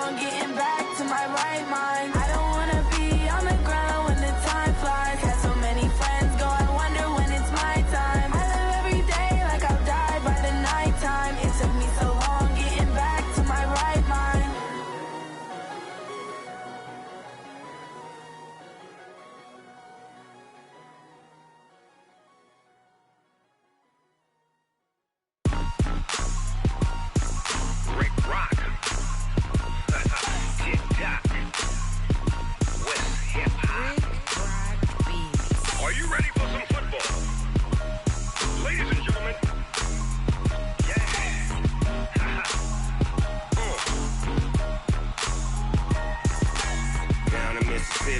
long getting back to my right mind. I don't wanna be on the ground when the time flies. Had so many friends go, I wonder when it's my time. I live every day like I'll die by the nighttime. It took me so long getting back to my right mind.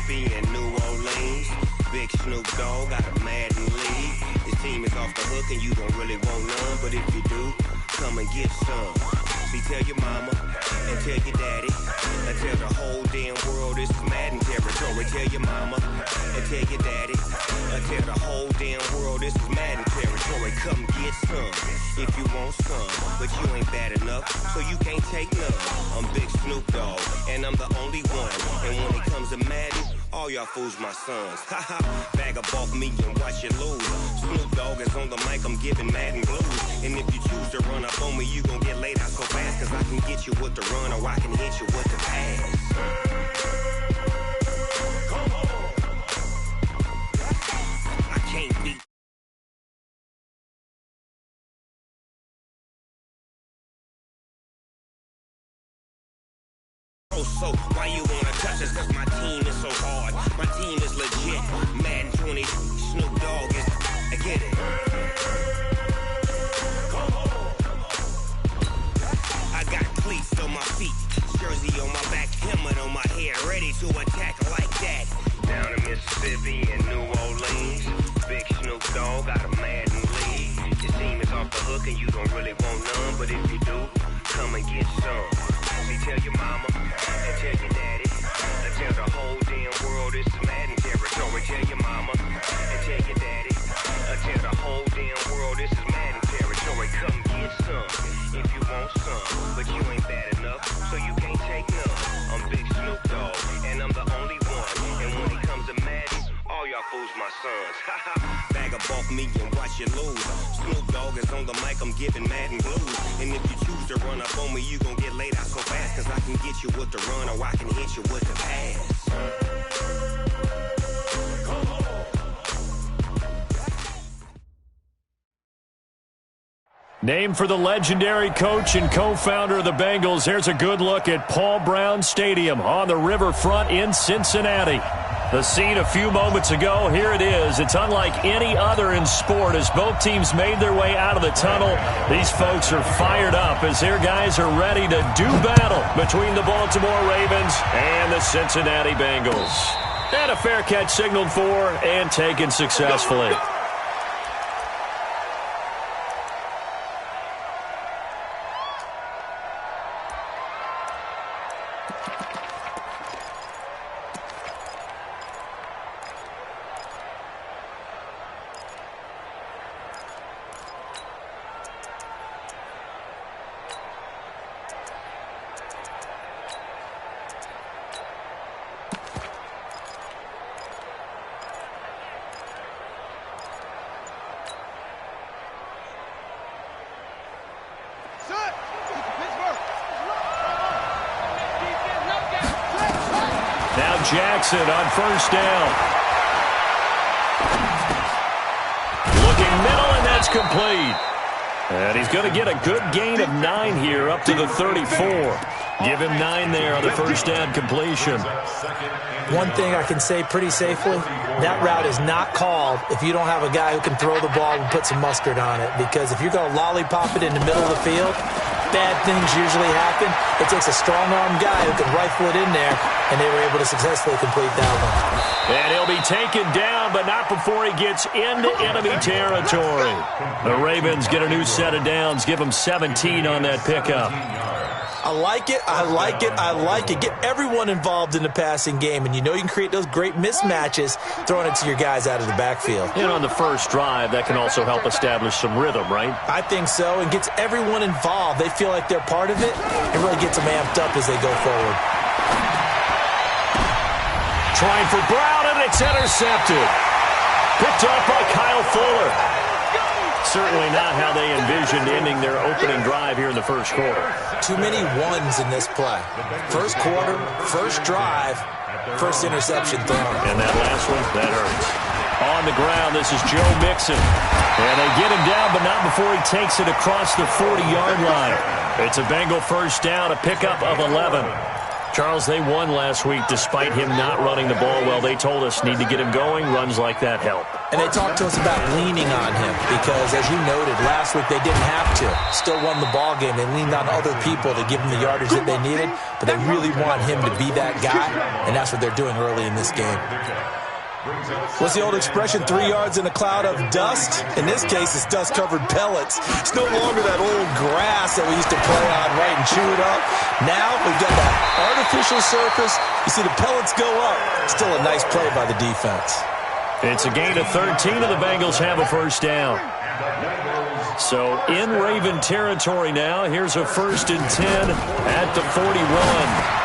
In New Orleans, big Snoop Dogg got a Madden league. His team is off the hook and you don't really want none, but if you do, come and get some. See, tell your mama and tell your daddy and tell the whole damn world this is Madden territory. Tell your mama and tell your daddy and tell the whole damn world this is Madden territory. Come get some if you want some, but you ain't bad enough, so you can't take none. I'm Big Snoop Dogg and I'm the only one, and when it comes to Madden, all y'all fools my sons. Haha, bag up off me and watch you lose. Snoop Dogg is on the mic, I'm giving Madden blues. And if you choose to run up on me, you gon' get laid out so fast, cause I can get you with the run or I can hit you with the pass. Come on. I can't beat. So why you wanna touch us? Cause my team is so hard. My team is legit. Madden 20, Snoop Dogg is. I get it. Come on. I got cleats on my feet, jersey on my back, helmet on my head, ready to attack like that. Down in Mississippi and New Orleans, big Snoop Dogg got a Madden league. Your team is off the hook and you don't really want none, but if you do, come and get some. See, tell your mama and tell your daddy and tell the whole damn world this is Madden territory. Tell your mama and tell your daddy and tell the whole damn world this is Madden territory. Come get some if you want some, but you ain't bad enough, so you can't take none. I'm Big Snoop Dogg and I'm the only one, and when it comes to Madden, all y'all fools my sons. Haha, bag up off me and watch you lose. Snoop Dogg is on the mic, I'm giving Madden blues. And if you choose to run up on me, you gon' get laid out so fast, cause I can get you with the run or I can hit you with the pass. Come on. Named for the legendary coach and co-founder of the Bengals, here's a good look at Paul Brown Stadium on the riverfront in Cincinnati. The scene a few moments ago, here it is. It's unlike any other in sport as both teams made their way out of the tunnel. These folks are fired up as their guys are ready to do battle between the Baltimore Ravens and the Cincinnati Bengals. And a fair catch signaled for and taken successfully. Now Jackson on first down. Looking middle, and that's complete. And he's going to get a good gain of 9 here up to the 34. Give him 9 there on the first down completion. One thing I can say pretty safely, that route is not called if you don't have a guy who can throw the ball and put some mustard on it. Because if you're going to lollipop it in the middle of the field, bad things usually happen. It takes a strong-arm guy who can rifle it in there, and they were able to successfully complete that one. And he'll be taken down, but not before he gets into enemy territory. The Ravens get a new set of downs, give him 17 on that pickup. I like it, I like it, I like it. Get everyone involved in the passing game, and you know you can create those great mismatches throwing it to your guys out of the backfield. And on the first drive, that can also help establish some rhythm, right? I think so, and gets everyone involved. They feel like they're part of it, and really gets them amped up as they go forward. Trying for Brown, and it's intercepted. Picked off by Kyle Fuller. Certainly not how they envisioned ending their opening drive here in the first quarter. Too many ones in this play. First quarter, first drive, first interception thrown. And that last one, that hurts. On the ground, this is Joe Mixon. And they get him down, but not before he takes it across the 40-yard line. It's a Bengal first down, a pickup of 11. Charles, they won last week despite him not running the ball well. They told us need to get him going. Runs like that help. And they talked to us about leaning on him because, as you noted, last week they didn't have to. Still won the ball game. They leaned on other people to give them the yardage that they needed, but they really want him to be that guy, and that's what they're doing early in this game. What's the old expression, 3 yards in a cloud of dust? In this case, it's dust-covered pellets. It's no longer that old grass that we used to play on, right, and chew it up. Now we've got that artificial surface. You see the pellets go up. Still a nice play by the defense. It's a gain of 13, and the Bengals have a first down. So in Raven territory now. Here's a 1st and 10 at the 41.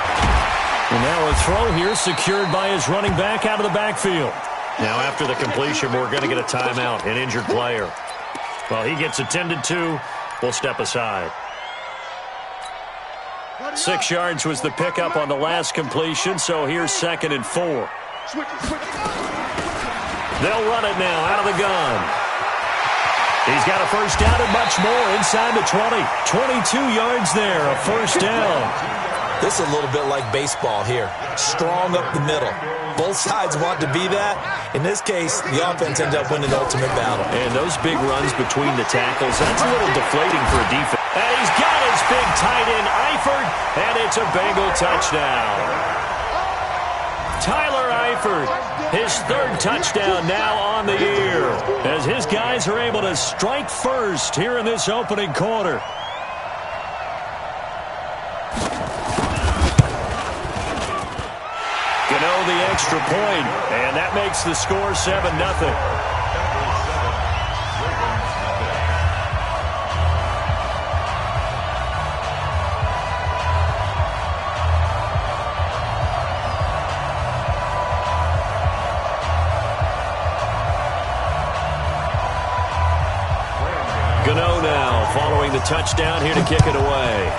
And now a throw here secured by his running back out of the backfield. Now after the completion, we're going to get a timeout, an injured player. Well, he gets attended to. We'll step aside. 6 yards was the pickup on the last completion, so here's 2nd and 4. They'll run it now out of the gun. He's got a first down and much more inside the 20. 22 yards there, a first down. This is a little bit like baseball here. Strong up the middle. Both sides want to be that. In this case, the offense ends up winning the ultimate battle. And those big runs between the tackles, that's a little deflating for a defense. And he's got his big tight end, Eifert, and it's a Bengal touchdown. Tyler Eifert, his 3rd touchdown now on the year, as his guys are able to strike first here in this opening quarter. The extra point, and that makes the score 7-0. Gano now following the touchdown here to kick it away.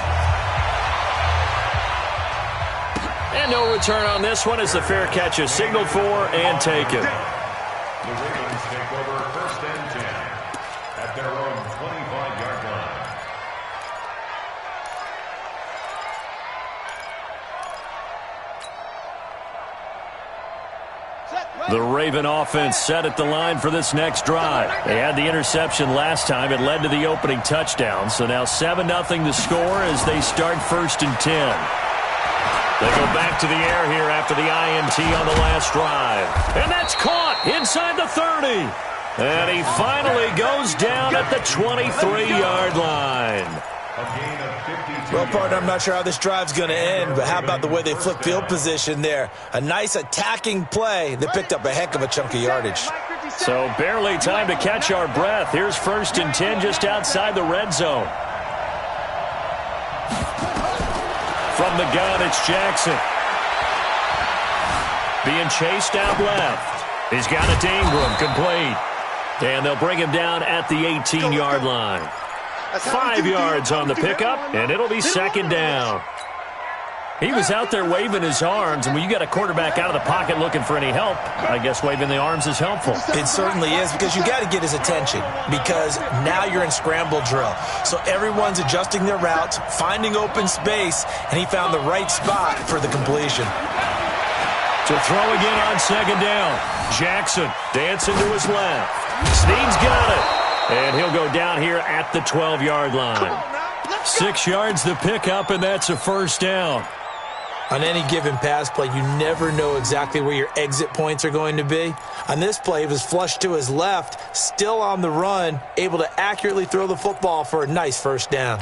And no return on this one as the fair catch is signaled for and taken. The Ravens take over 1st and 10 at their own 25-yard line. The Raven offense set at the line for this next drive. They had the interception last time. It led to the opening touchdown. So now 7-0 the score as they start 1st and 10. They go back to the air here after the INT on the last drive. And that's caught inside the 30. And he finally goes down at the 23-yard line. Well, partner, I'm not sure how this drive's going to end, but how about the way they flip field position there? A nice attacking play that picked up a heck of a chunk of yardage. So barely time to catch our breath. Here's 1st and 10 just outside the red zone. From the gun, it's Jackson. Being chased out left. He's got it to Ingram, complete. And they'll bring him down at the 18-yard line. 5 yards on the pickup, and it'll be 2nd down. He was out there waving his arms, and when you got a quarterback out of the pocket looking for any help, I guess waving the arms is helpful. It certainly is, because you got to get his attention, because now you're in scramble drill. So everyone's adjusting their routes, finding open space, and he found the right spot for the completion. To throw again on 2nd down. Jackson dancing to his left. Snead's got it, and he'll go down here at the 12-yard line. 6 yards the pickup, and that's a first down. On any given pass play, you never know exactly where your exit points are going to be. On this play, it was flushed to his left, still on the run, able to accurately throw the football for a nice first down.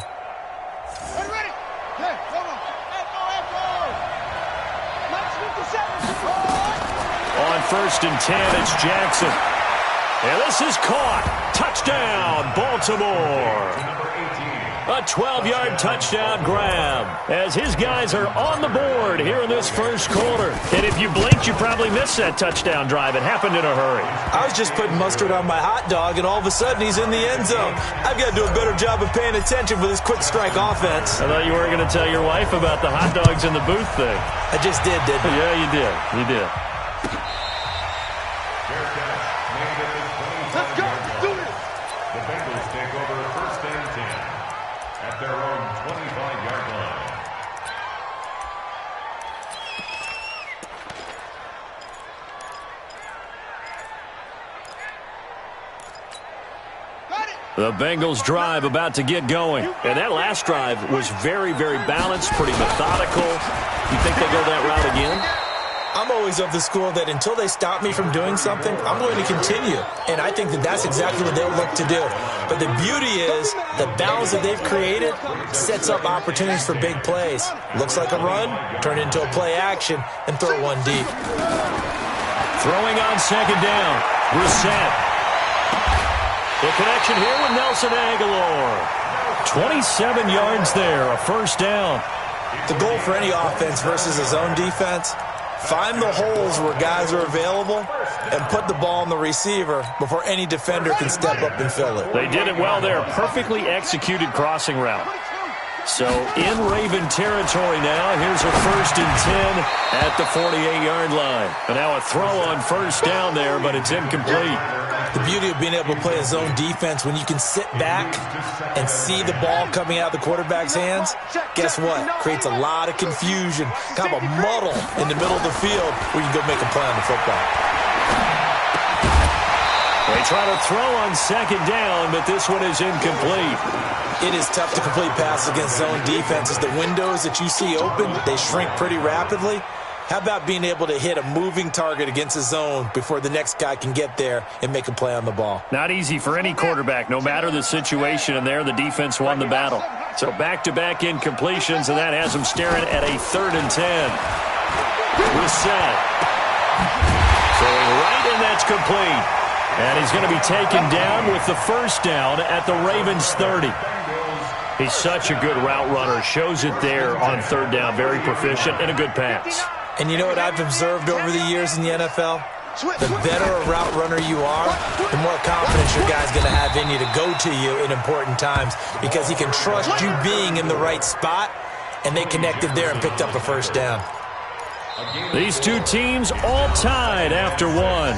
first and 10. It's Jackson. And this is caught. Touchdown, Baltimore. A 12-yard touchdown grab as his guys are on the board here in this first quarter. And if you blinked, you probably missed that touchdown drive. It happened in a hurry. I was just putting mustard on my hot dog, and all of a sudden he's in the end zone. I've got to do a better job of paying attention for this quick strike offense. I thought you were going to tell your wife about the hot dogs in the booth thing. I just did, didn't I? Yeah, you did. You did. Let's go. Do it. The Bengals take over first and 10 at their own 25-yard line. The Bengals drive about to get going. And that last drive was very, very balanced, pretty methodical. You think they'll go that route again? I'm always of the school that until they stop me from doing something, I'm going to continue. And I think that that's exactly what they'll look to do. But the beauty is the balance that they've created sets up opportunities for big plays. Looks like a run, turn into a play action, and throw one deep. Throwing on second down. Brissett. The connection here with Nelson Aguilar. 27 yards there, a first down. The goal for any offense versus a zone defense, find the holes where guys are available and put the ball on the receiver before any defender can step up and fill it. They did it well there. Perfectly executed crossing route. So in Raven territory now. Here's a first and 10 at the 48-yard line. And now a throw on first down there, but it's incomplete. The beauty of being able to play a zone defense when you can sit back and see the ball coming out of the quarterback's hands, guess what? Creates a lot of confusion, kind of a muddle in the middle of the field where you can go make a play on the football. They try to throw on second down, but this one is incomplete. It is tough to complete passes against zone defenses. The windows that you see open, they shrink pretty rapidly. How about being able to hit a moving target against a zone before the next guy can get there and make a play on the ball? Not easy for any quarterback, no matter the situation, and there the defense won the battle. So back-to-back incompletions, and that has them staring at a 3rd and 10. Brissett. Throwing right, and that's complete. And he's going to be taken down with the first down at the Ravens 30. He's such a good route runner. Shows it there on 3rd down. Very proficient and a good pass. And you know what I've observed over the years in the NFL? The better a route runner you are, the more confidence your guy's going to have in you to go to you in important times because he can trust you being in the right spot, and they connected there and picked up a first down. These two teams all tied after one.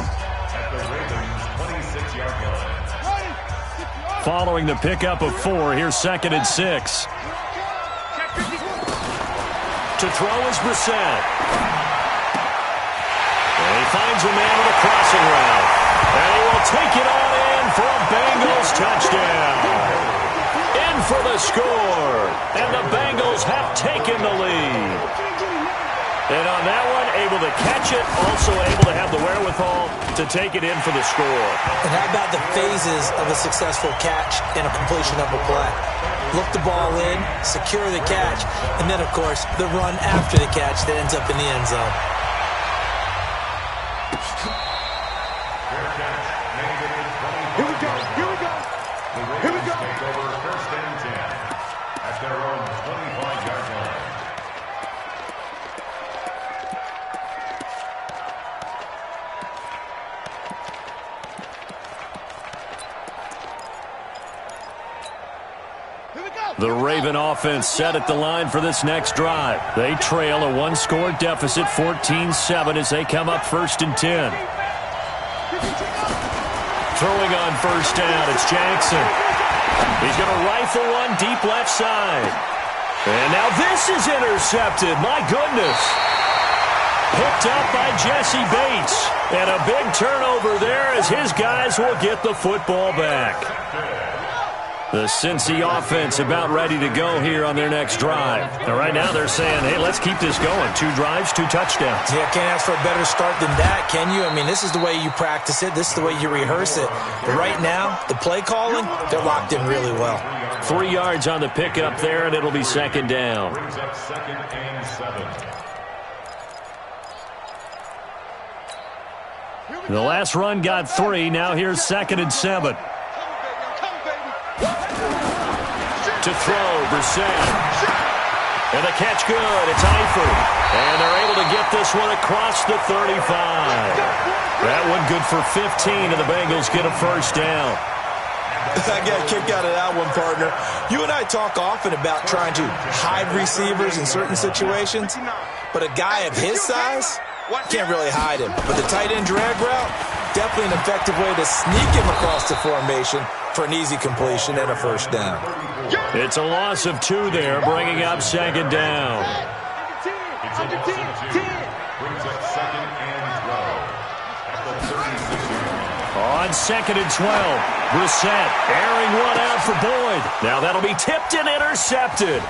Following the pickup of 4, here's 2nd and 6. To throw is Brissett. And he finds a man with a crossing route. And he will take it on in for a Bengals touchdown. In for the score. And the Bengals have taken the lead. And on that one, able to catch it, also able to have the wherewithal to take it in for the score. And how about the phases of a successful catch and a completion of a play? Look the ball in, secure the catch, and then, of course, the run after the catch that ends up in the end zone. Here we go. Here we go. Here we go. Take over first and 10 at their own 25-yard line. The Raven offense set at the line for this next drive. They trail a one-score deficit, 14-7, as they come up 1st and 10. Throwing on first down, it's Jackson. He's going to rifle one deep left side. And now this is intercepted. My goodness. Picked up by Jesse Bates. And a big turnover there as his guys will get the football back. The Cincy offense about ready to go here on their next drive. And right now they're saying, hey, let's keep this going. 2 drives, 2 touchdowns. Yeah, can't ask for a better start than that, can you? I mean, this is the way you practice it. This is the way you rehearse it. But right now, the play calling, they're locked in really well. 3 yards on the pickup there, and it'll be 2nd down. Brings up 2nd and 7. The last run got 3. Now here's 2nd and 7. To throw, Brissett. And the catch good. It's Eifert. And they're able to get this one across the 35. That one good for 15, and the Bengals get a first down. I got a kick out of that one, partner. You and I talk often about trying to hide receivers in certain situations, but a guy of his size can't really hide him. But the tight end drag route, definitely an effective way to sneak him across the formation for an easy completion and a first down. It's a loss of 2 there, bringing up 2nd down. It's a loss of 2. Brings up 2nd and 12. At the 36-yard line. On 2nd and 12, Brissett airing one out for Boyd. Now that'll be tipped and intercepted.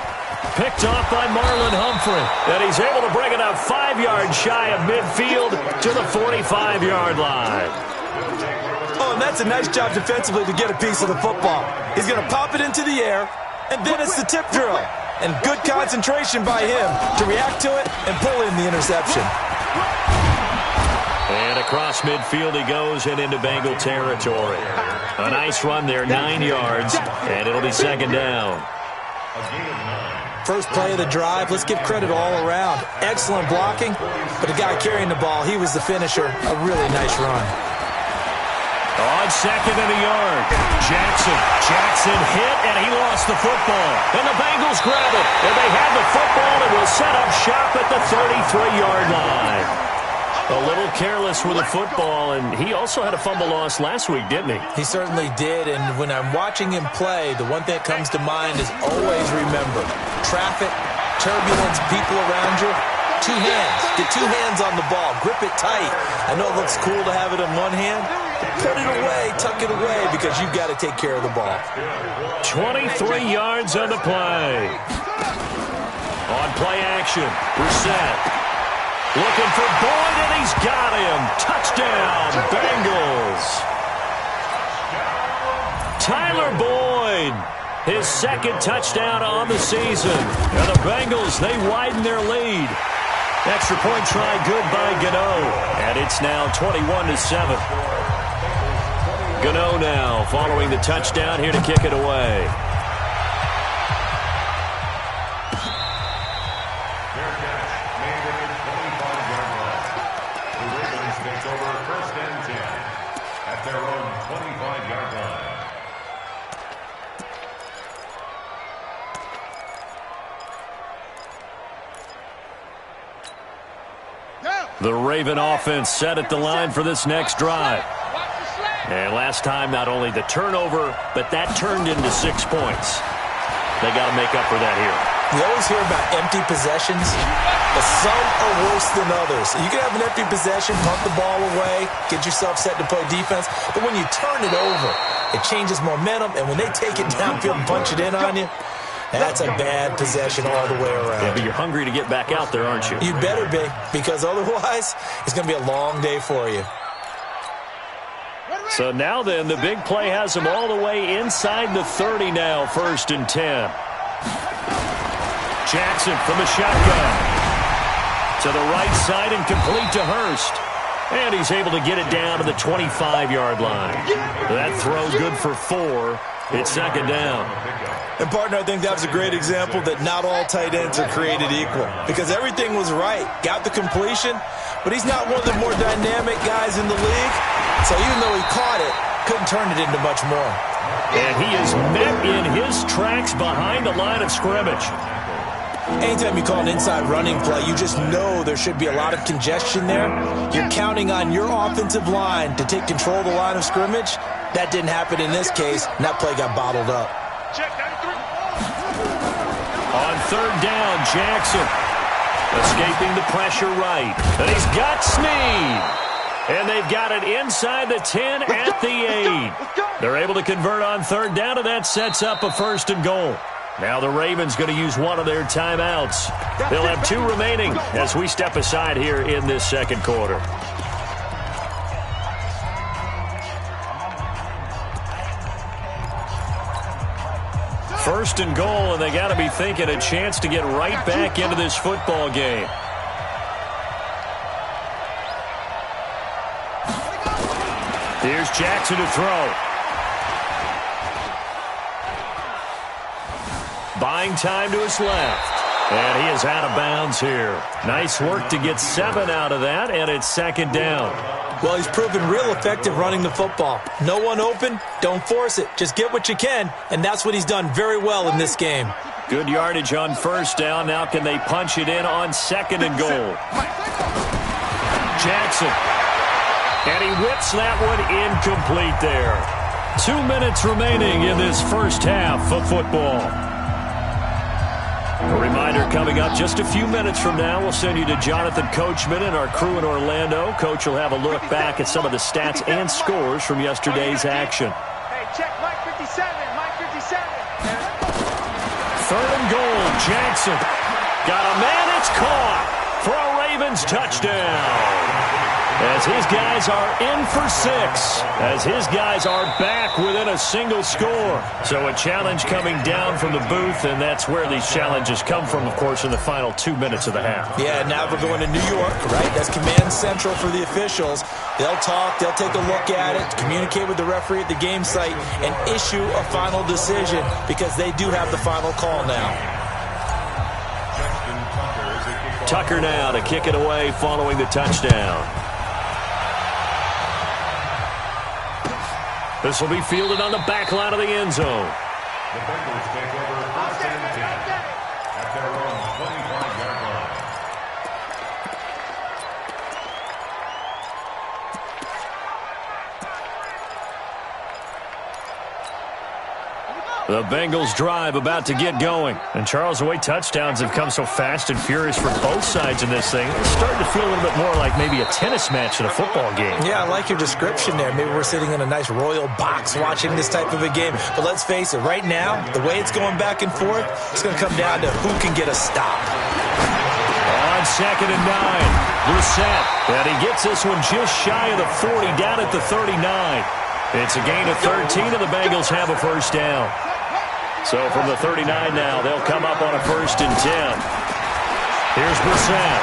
Picked off by Marlon Humphrey. And he's able to bring it up 5 yards shy of midfield to the 45-yard line. Oh, and that's a nice job defensively to get a piece of the football. He's going to pop it into the air, and then it's the tip drill. And good concentration by him to react to it and pull in the interception. And across midfield he goes and into Bengal territory. A nice run there, 9 yards, and it'll be 2nd down. First play of the drive, let's give credit all around. Excellent blocking, but the guy carrying the ball, he was the finisher. A really nice run. On 2nd and a yard, Jackson hit, and he lost the football. And the Bengals grab it, and they have the football and will set up shop at the 33-yard line. A little careless with the football, and he also had a fumble loss last week, didn't he? He certainly did, and when I'm watching him play, the one thing that comes to mind is always remember, traffic, turbulence, people around you, 2 hands. Get 2 hands on the ball. Grip it tight. I know it looks cool to have it in one hand. Put it away, tuck it away, because you've got to take care of the ball. 23 yards on the play. On play action, Brissett. Looking for Boyd, and he's got him. Touchdown, Bengals. Tyler Boyd, his 2nd touchdown on the season. And the Bengals, they widen their lead. Extra point try good by Gano. And it's now 21-7. Gano now following the touchdown here to kick it away. The Raven offense set at the line for this next drive. And last time, not only the turnover, but that turned into 6 points. They got to make up for that here. You always hear about empty possessions, but some are worse than others. You can have an empty possession, pump the ball away, get yourself set to play defense, but when you turn it over, it changes momentum, and when they take it downfield and punch it in on you, that's a bad possession all the way around. Yeah, but you're hungry to get back out there, aren't you? You better be, because otherwise, it's going to be a long day for you. So now then, the big play has them all the way inside the 30 now, 1st and 10. Jackson from the shotgun. To the right side and complete to Hurst. And he's able to get it down to the 25-yard line. That throw good for 4. It's 2nd down. And, partner, I think that was a great example that not all tight ends are created equal. Because everything was right. Got the completion, but he's not one of the more dynamic guys in the league. So even though he caught it, couldn't turn it into much more. And he is met in his tracks behind the line of scrimmage. Anytime you call an inside running play, you just know there should be a lot of congestion there. You're counting on your offensive line to take control of the line of scrimmage. That didn't happen in this case, and that play got bottled up. On 3rd down, Jackson escaping the pressure right. And he's got Snead. And they've got it inside the 10 at the 8. They're able to convert on 3rd down, and that sets up a 1st and goal. Now the Ravens going to use one of their timeouts. They'll have 2 remaining as we step aside here in this 2nd quarter. First and goal, and they got to be thinking a chance to get right back into this football game. Here's Jackson to throw. Buying time to his left. And he is out of bounds here. Nice work to get 7 out of that, and it's second down. Well, he's proven real effective running the football. No one open, don't force it. Just get what you can, and that's what he's done very well in this game. Good yardage on first down. Now can they punch it in on second and goal? Jackson. And he whips that one incomplete there. 2 minutes remaining in this first half of football. A reminder coming up just a few minutes from now. We'll send you to Jonathan Coachman and our crew in Orlando. Coach will have a look back at some of the stats and scores from yesterday's action. Hey, check Mike 57. Mike 57. Third and goal. Jackson. Got a man. It's caught for a Ravens touchdown. As his guys are in for 6. As his guys are back within a single score. So a challenge coming down from the booth, and that's where these challenges come from, of course, in the final 2 minutes of the half. Yeah, now we're going to New York, right? That's command central for the officials. They'll talk, they'll take a look at it, communicate with the referee at the game site, and issue a final decision because they do have the final call now. Tucker now to kick it away following the touchdown. This will be fielded on the back line of the end zone. The Bengals take over first and 10 at their own 25-yard line. The Bengals drive about to get going. And Charles, the way touchdowns have come so fast and furious for both sides in this thing, it's starting to feel a little bit more like maybe a tennis match in a football game. Yeah, I like your description there. Maybe we're sitting in a nice royal box watching this type of a game. But let's face it, right now, the way it's going back and forth, it's going to come down to who can get a stop. On second and 9, Brissett. And he gets this one just shy of the 40, down at the 39. It's a gain of 13, and the Bengals have a first down. So from the 39 now, they'll come up on a first and 10. Here's Brissett.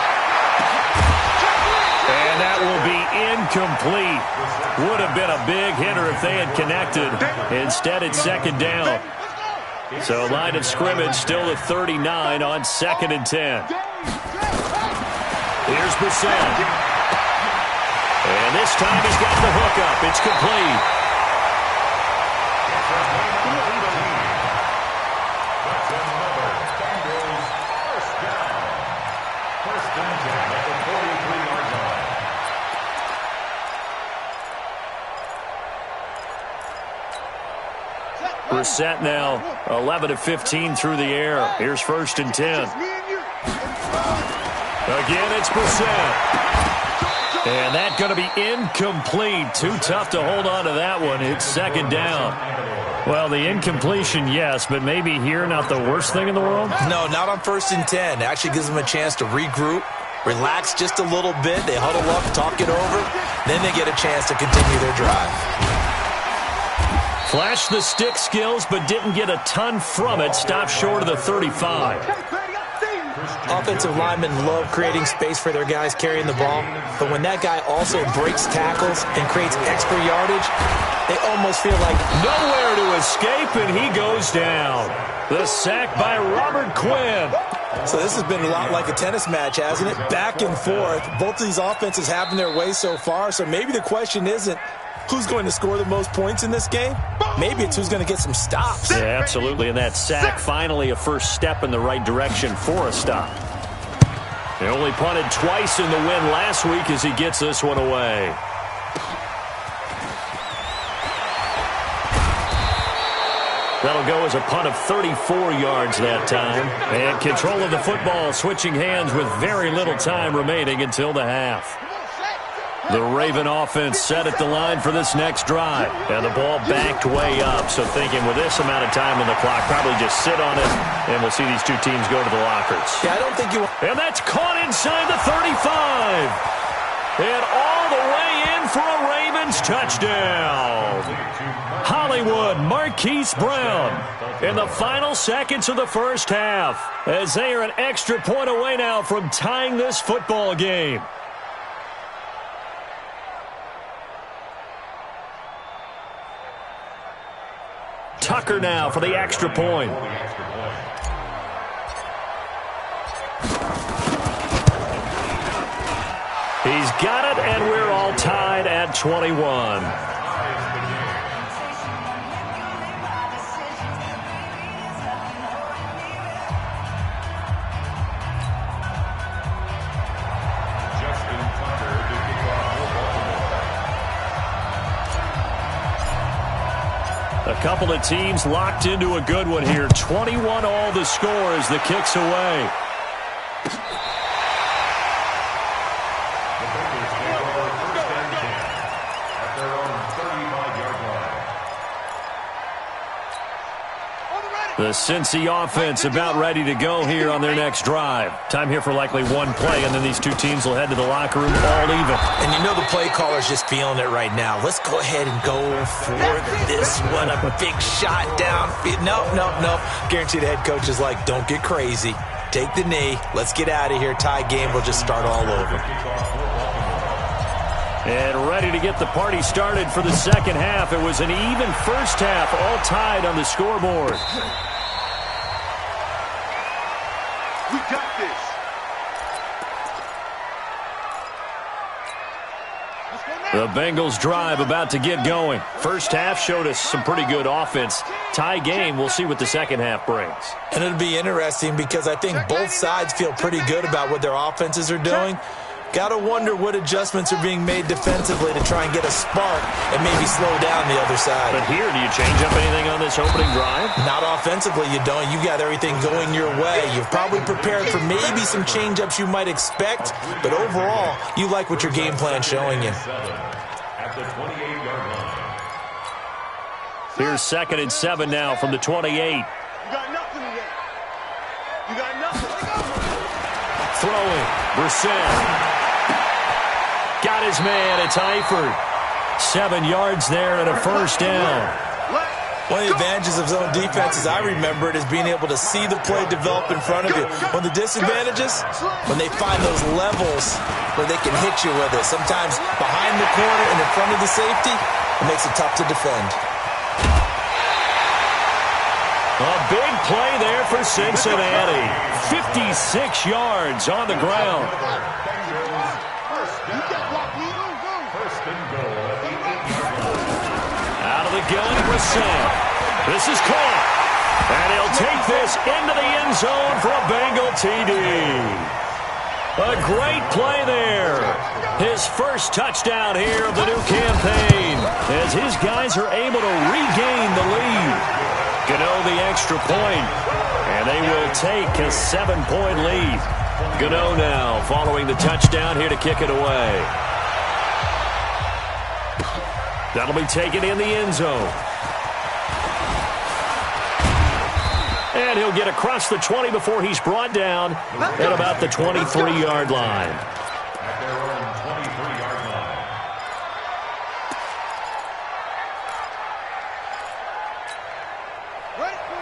And that will be incomplete. Would have been a big hitter if they had connected. Instead, it's second down. So line of scrimmage still at 39 on second and 10. Here's Brissett. And this time he's got the hook up. It's complete. Brissett now 11 of 15 through the air. Here's first and 10. Again, it's Brissett. And that's going to be incomplete. Too tough to hold on to that one. It's second down. Well, the incompletion, yes, but maybe here not the worst thing in the world? No, not on first and 10. It actually gives them a chance to regroup, relax just a little bit. They huddle up, talk it over. Then they get a chance to continue their drive. Flashed the stick skills, but didn't get a ton from it. Stopped short of the 35. Offensive linemen love creating space for their guys carrying the ball, but when that guy also breaks tackles and creates extra yardage, they almost feel like nowhere to escape, and he goes down. The sack by Robert Quinn. So this has been a lot like a tennis match, hasn't it? Back and forth. Both of these offenses having their way so far, so maybe the question isn't who's going to score the most points in this game? Maybe it's who's going to get some stops. Yeah, absolutely. And that sack, finally a first step in the right direction for a stop. They only punted twice in the win last week as he gets this one away. That'll go as a punt of 34 yards that time. And control of the football switching hands with very little time remaining until the half. The Raven offense set at the line for this next drive. And the ball backed way up. So thinking with this amount of time on the clock, probably just sit on it, and we'll see these two teams go to the lockers. Yeah, I don't think you... And that's caught inside the 35. And all the way in for a Ravens touchdown. Hollywood Marquise Brown in the final seconds of the first half, as they are an extra point away now from tying this football game. Tucker now for the extra point. He's got it, and we're all tied at 21. A couple of teams locked into a good one here. 21 all the score as the kick's away. The Cincy offense about ready to go here on their next drive. Time here for likely one play, and then these two teams will head to the locker room all even. And you know the play caller's just feeling it right now. Let's go ahead and go for this one. A big shot down. No. Guarantee the head coach is like, don't get crazy. Take the knee. Let's get out of here. Tie game. We'll just start all over. And ready to get the party started for the second half. It was an even first half, all tied on the scoreboard. We got this. The Bengals drive about to get going. First half showed us some pretty good offense. Tie game, we'll see what the second half brings. And it'll be interesting because I think both sides feel pretty good about what their offenses are doing. Got to wonder what adjustments are being made defensively to try and get a spark and maybe slow down the other side. But here, do you change up anything on this opening drive? Not offensively, you don't. You got everything going your way. You've probably prepared for maybe some change-ups you might expect, but overall, you like what your game plan's showing you. At the 28-yard line. Here's 2nd and 7 now from the 28. You got nothing today. You got nothing. Throwing, Brissett. Got his man, it's Eifert. 7 yards there and a first down. One of the advantages of zone defense, as I remember it, is being able to see the play develop in front of you. One of the disadvantages, when they find those levels where they can hit you with it. Sometimes behind the corner and in front of the safety, it makes it tough to defend. A big play there for Cincinnati. 56 yards on the ground. Out of the gun, Brissett. This is caught. And he'll take this into the end zone for a Bengal TD. A great play there. His first touchdown here of the new campaign as his guys are able to regain the lead. Gano the extra point, and they will take a 7-point lead. Gano now following the touchdown here to kick it away. That'll be taken in the end zone. And he'll get across the 20 before he's brought down at about the 23-yard line. At their own 23-yard line.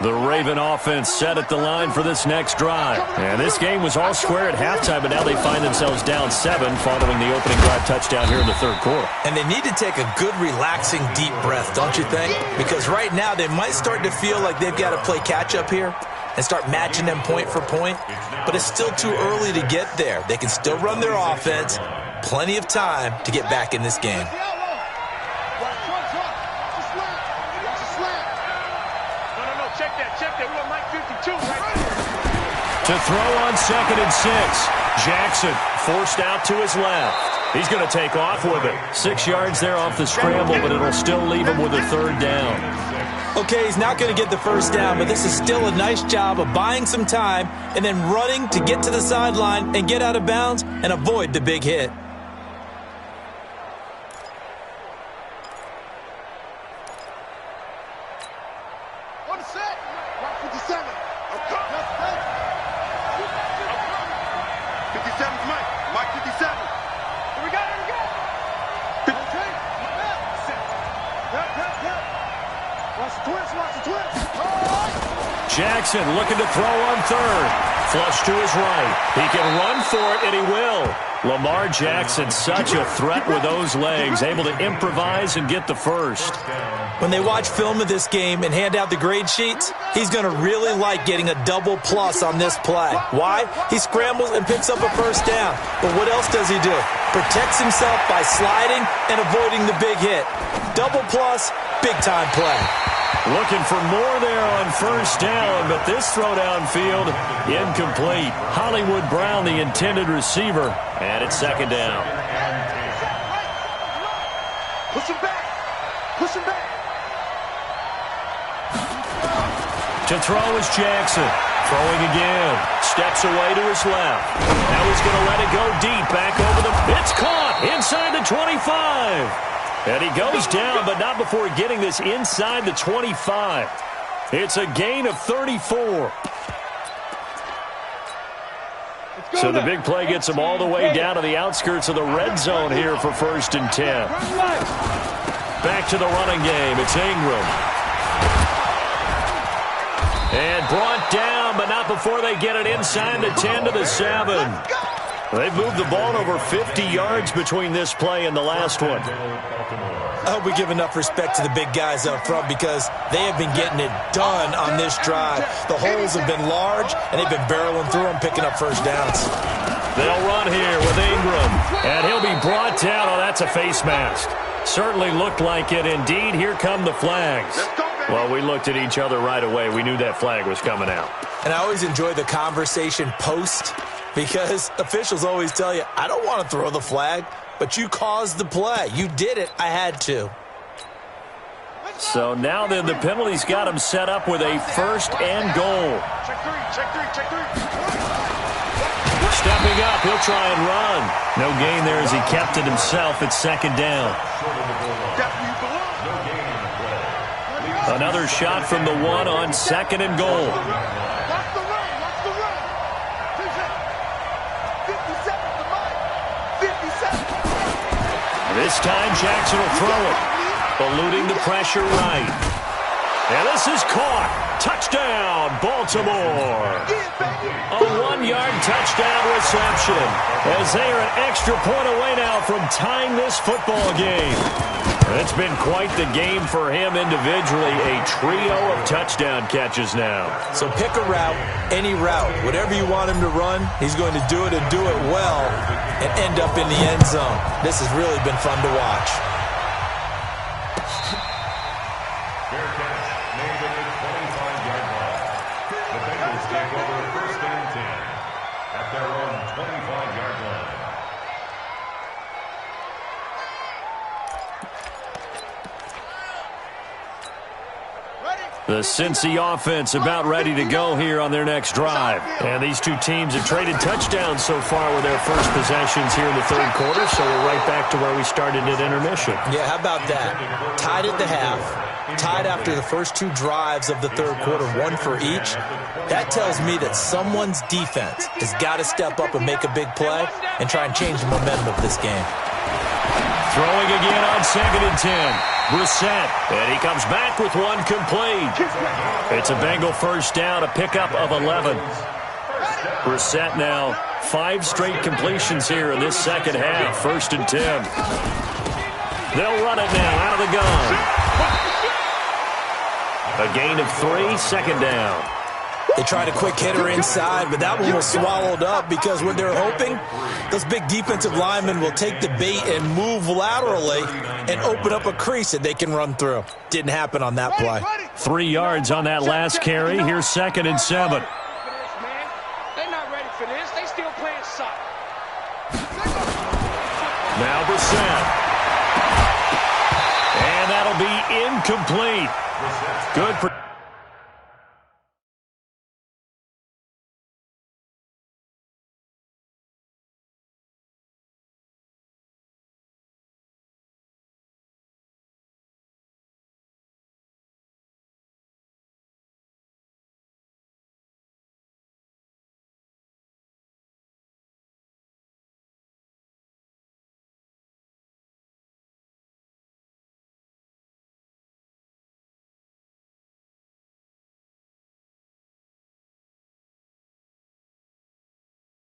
The Raven offense set at the line for this next drive. And this game was all square at halftime, but now they find themselves down 7 following the opening drive touchdown here in the third quarter. And they need to take a good, relaxing, deep breath, don't you think? Because right now they might start to feel like they've got to play catch-up here and start matching them point for point. But it's still too early to get there. They can still run their offense. Plenty of time to get back in this game. Check that. We got Mike 52 right there. To throw on 2nd and 6. Jackson forced out to his left. He's going to take off with it. 6 yards there off the scramble, but it'll still leave him with a third down. Okay, he's not going to get the first down, but this is still a nice job of buying some time and then running to get to the sideline and get out of bounds and avoid the big hit. Jackson looking to throw on third. Flush to his right. He can run for it, and he will. Lamar Jackson, such a threat with those legs, able to improvise and get the first. When they watch film of this game and hand out the grade sheets, he's going to really like getting a double plus on this play. Why? He scrambles and picks up a first down. But what else does he do? Protects himself by sliding and avoiding the big hit. Double plus, big-time play. Looking for more there on first down, but this throw downfield, incomplete. Hollywood Brown, the intended receiver, and it's second down. Push him back. Push him back. To throw is Jackson. Throwing again. Steps away to his left. Now he's going to let it go deep. Back over the... It's caught inside the 25. And he goes down, but not before getting this inside the 25. It's a gain of 34. So the big play gets him all the way down to the outskirts of the red zone here for 1st and 10. Back to the running game. It's Ingram. And brought down, but not before they get it inside the 10 to the 7. They've moved the ball over 50 yards between this play and the last one. I hope we give enough respect to the big guys up front because they have been getting it done on this drive. The holes have been large, and they've been barreling through them, picking up first downs. They'll run here with Ingram, and he'll be brought down. Oh, that's a face mask. Certainly looked like it. Indeed, here come the flags. Well, we looked at each other right away. We knew that flag was coming out. And I always enjoy the conversation post because officials always tell you, I don't want to throw the flag, but you caused the play. You did it. I had to. So now then the penalty's got him set up with a 1st and goal. Check three. Stepping up, he'll try and run. No gain there as he kept it himself at 2nd down. Another shot from the 1 on 2nd and goal. Watch the run. 57. This time Jackson will throw it. Eluding the pressure right. And this is caught. Touchdown, Baltimore. A 1-yard touchdown reception as they are an extra point away now from tying this football game. It's been quite the game for him individually. A trio of touchdown catches now. So pick a route, any route. Whatever you want him to run, he's going to do it and do it well and end up in the end zone. This has really been fun to watch. Fair catch made at the 25-yard line. The Bengals take over 1st and 10 at their own 25-yard line. The Cincy offense about ready to go here on their next drive. And these two teams have traded touchdowns so far with their first possessions here in the 3rd quarter, so we're right back to where we started at intermission. Yeah, how about that? Tied at the half, tied after the first 2 drives of the 3rd quarter, 1 for each. That tells me that someone's defense has got to step up and make a big play and try and change the momentum of this game. Throwing again on 2nd and 10. Brissett, and he comes back with 1 complete. It's a Bengal first down, a pickup of 11. Brissett now 5 straight completions here in this 2nd half, 1st and 10. They'll run it now out of the gun. A gain of 3, 2nd down. They tried a quick hitter inside, but that one was swallowed up because what they're hoping, those big defensive linemen will take the bait and move laterally and open up a crease that they can run through. Didn't happen on that play. 3 yards on that last carry. Here's 2nd and 7. They're not ready for this. They still playing suck. Now Brissett. And that'll be incomplete. Good for...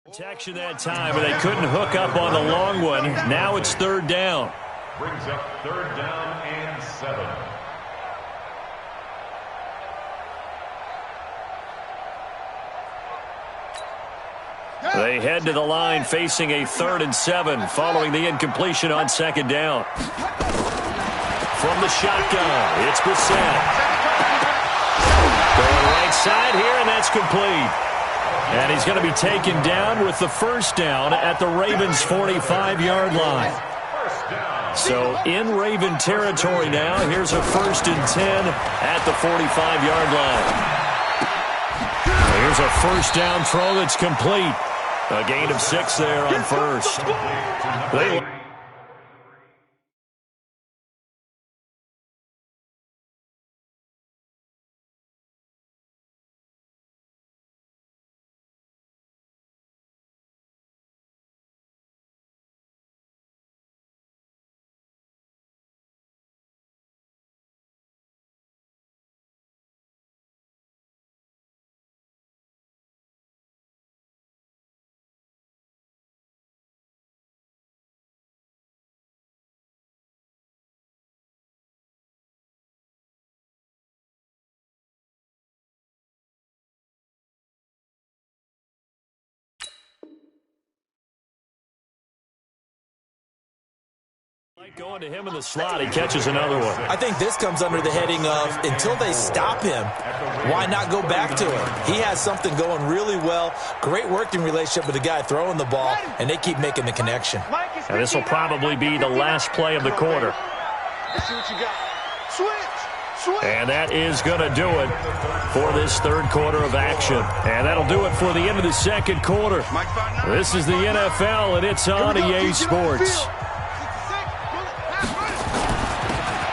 Protection that time, but they couldn't hook up on the long one. Now it's 3rd down. Brings up 3rd down and 7. They head to the line facing a 3rd and 7 following the incompletion on 2nd down. From the shotgun, it's Brissett. Going right side here, and that's complete. And he's going to be taken down with the 1st down at the Ravens' 45-yard line. So in Raven territory now, here's a 1st and 10 at the 45-yard line. Here's a 1st down throw that's complete. A gain of 6 there on 1st. Going to him in the slot, he catches another one. I think this comes under the heading of, until they stop him, why not go back to him? He has something going really well, great working relationship with the guy throwing the ball, and they keep making the connection. And this will probably be the last play of the quarter. Let's see what you got. Switch. And that is going to do it for this 3rd quarter of action. And that'll do it for the end of the 2nd quarter. This is the NFL, and it's on EA Sports.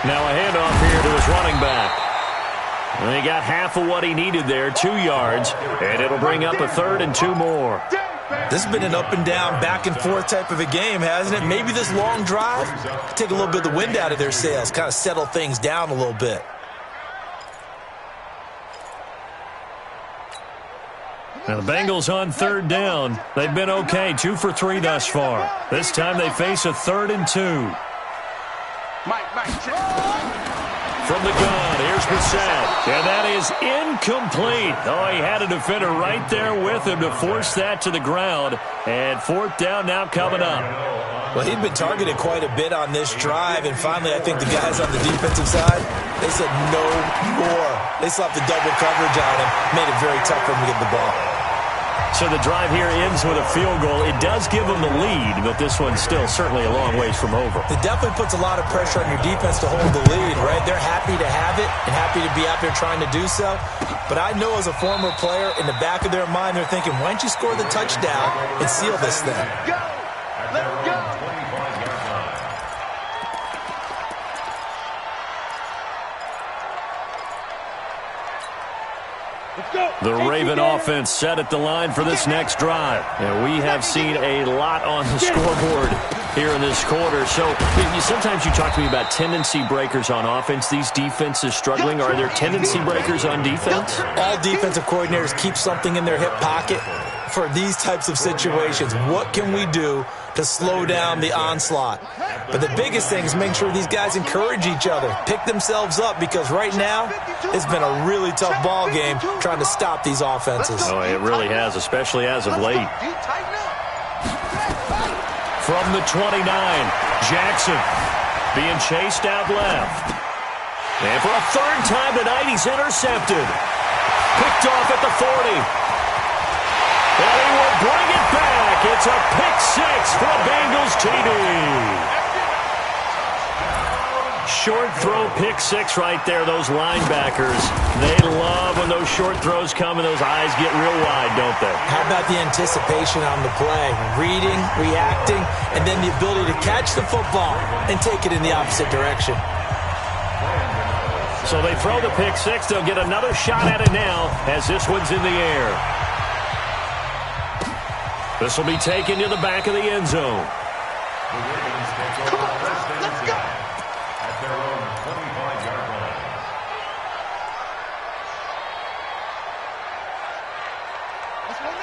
Now a handoff here to his running back. And he got half of what he needed there, 2 yards, and it'll bring up a 3rd and 2 more. This has been an up and down, back and forth type of a game, hasn't it? Maybe this long drive could take a little bit of the wind out of their sails, kind of settle things down a little bit. Now the Bengals on 3rd down. They've been okay, 2 for 3 thus far. This time they face a 3rd and 2. From the gun, here's Brissett. And that is incomplete. Oh, he had a defender right there with him to force that to the ground. And 4th down now coming up. Well, he'd been targeted quite a bit on this drive, and finally I think the guys on the defensive side, they said no more. They slapped the double coverage on him, made it very tough for him to get the ball. So the drive here ends with a field goal. It does give them the lead, but this one's still certainly a long ways from over. It definitely puts a lot of pressure on your defense to hold the lead, right? They're happy to have it and happy to be out there trying to do so. But I know as a former player, in the back of their mind, they're thinking, why don't you score the touchdown and seal this thing? Go! Let's go! The Raven offense set at the line for this next drive. And we have seen a lot on the scoreboard here in this quarter. So sometimes you talk to me about tendency breakers on offense. These defenses struggling. Are there tendency breakers on defense? All defensive coordinators keep something in their hip pocket for these types of situations. What can we do to slow down the onslaught? But the biggest thing is make sure these guys encourage each other, pick themselves up, because right now it's been a really tough ball game trying to stop these offenses. Oh, it really has, especially as of late. From the 29, Jackson being chased out left. And for a 3rd time tonight, he's intercepted. Picked off at the 40. And he will bring it back. It's a pick 6 for a Bengals TD. Short throw, pick 6 right there. Those linebackers, they love when those short throws come and those eyes get real wide, don't they? How about the anticipation on the play? Reading, reacting, and then the ability to catch the football and take it in the opposite direction. So they throw the pick 6. They'll get another shot at it now as this one's in the air. This will be taken to the back of the end zone.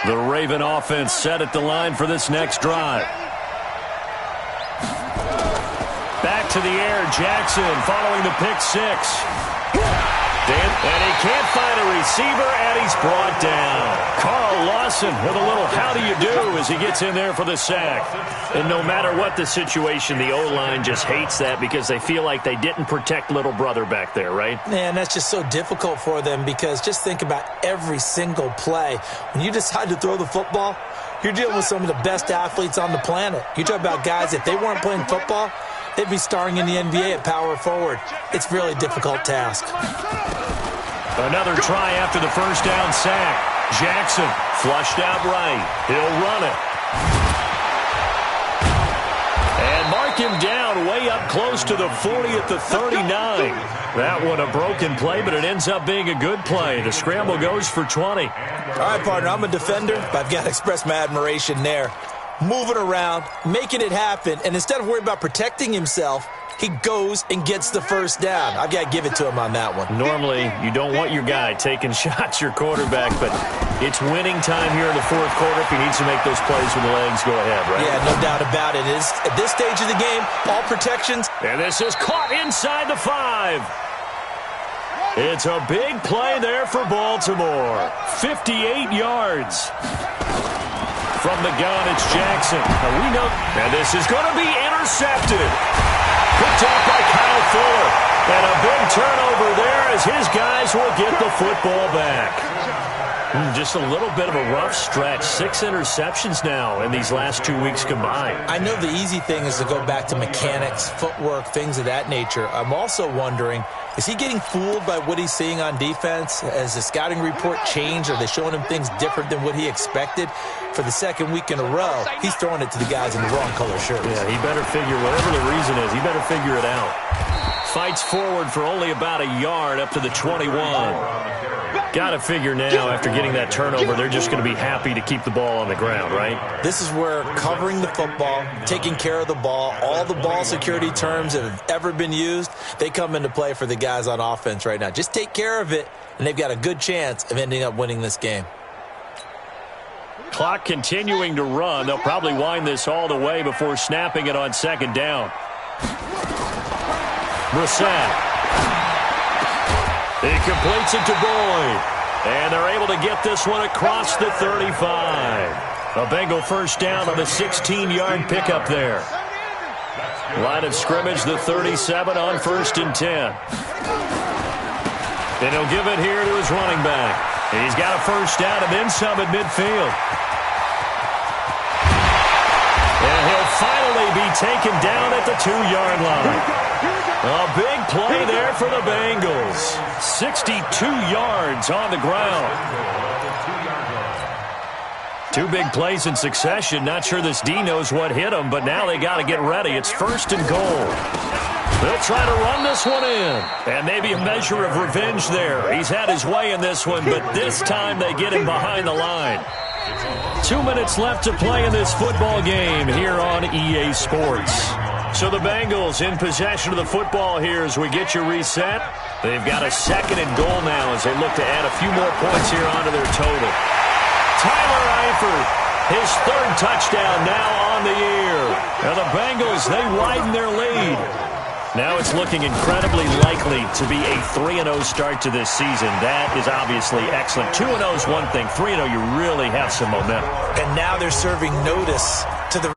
The Raven offense set at the line for this next drive. Back to the air, Jackson following the pick 6. And he can't find a receiver, and he's brought down. Carl Lawson with a little how do you do as he gets in there for the sack. And no matter what the situation, the O-line just hates that because they feel like they didn't protect little brother back there, right? Man, that's just so difficult for them because just think about every single play. When you decide to throw the football, you're dealing with some of the best athletes on the planet. You talk about guys, if they weren't playing football, they'd be starring in the NBA at power forward. It's a really difficult task. Another try after the first down sack. Jackson flushed out right. He'll run it. And mark him down way up close to the 40 at the 39. That one a broken play, but it ends up being a good play. The scramble goes for 20. All right, partner, I'm a defender, but I've got to express my admiration there. Moving around, making it happen, and instead of worrying about protecting himself, he goes and gets the first down. I've got to give it to him on that one. Normally, you don't want your guy taking shots, your quarterback, but it's winning time here in the fourth quarter. If he needs to make those plays with the legs, go ahead, right? Yeah, no doubt about it. At this stage of the game, all protections. And this is caught inside the 5. It's a big play there for Baltimore. 58 yards. From the gun, it's Jackson. Now we know, and this is going to be intercepted. Picked up by Kyle Fuller. And a big turnover there as his guys will get the football back. Just a little bit of a rough stretch. 6 interceptions now in these last 2 weeks combined. I know the easy thing is to go back to mechanics, footwork, things of that nature. I'm also wondering, is he getting fooled by what he's seeing on defense? Has the scouting report changed? Are they showing him things different than what he expected? For the second week in a row, he's throwing it to the guys in the wrong color shirts. Yeah, he better figure, whatever the reason is, he better figure it out. Fights forward for only about a yard up to the 21. Got to figure now, after getting that turnover, they're just going to be happy to keep the ball on the ground, right? This is where covering the football, taking care of the ball, all the ball security terms that have ever been used, they come into play for the guys on offense right now. Just take care of it, and they've got a good chance of ending up winning this game. Clock continuing to run. They'll probably wind this all the way before snapping it on second down. Brissett. He completes it to Boyd. And they're able to get this one across the 35. A Bengal first down on the 16-yard pickup there. Line of scrimmage, the 37 on 1st and 10. And he'll give it here to his running back. He's got a first down and then some at midfield. And he'll finally be taken down at the 2-yard line. A big play there for the Bengals. 62 yards on the ground. 2 big plays in succession. Not sure this D knows what hit him, but now they got to get ready. It's 1st and goal. They'll try to run this one in. And maybe a measure of revenge there. He's had his way in this one, but this time they get him behind the line. 2 minutes left to play in this football game here on EA Sports. So the Bengals in possession of the football here as we get you reset. They've got a 2nd and goal now as they look to add a few more points here onto their total. Tyler Eifert, his 3rd touchdown now on the year. Now the Bengals, they widen their lead. Now it's looking incredibly likely to be a 3-0 start to this season. That is obviously excellent. 2-0 is one thing. 3-0, you really have some momentum. And now they're serving notice to the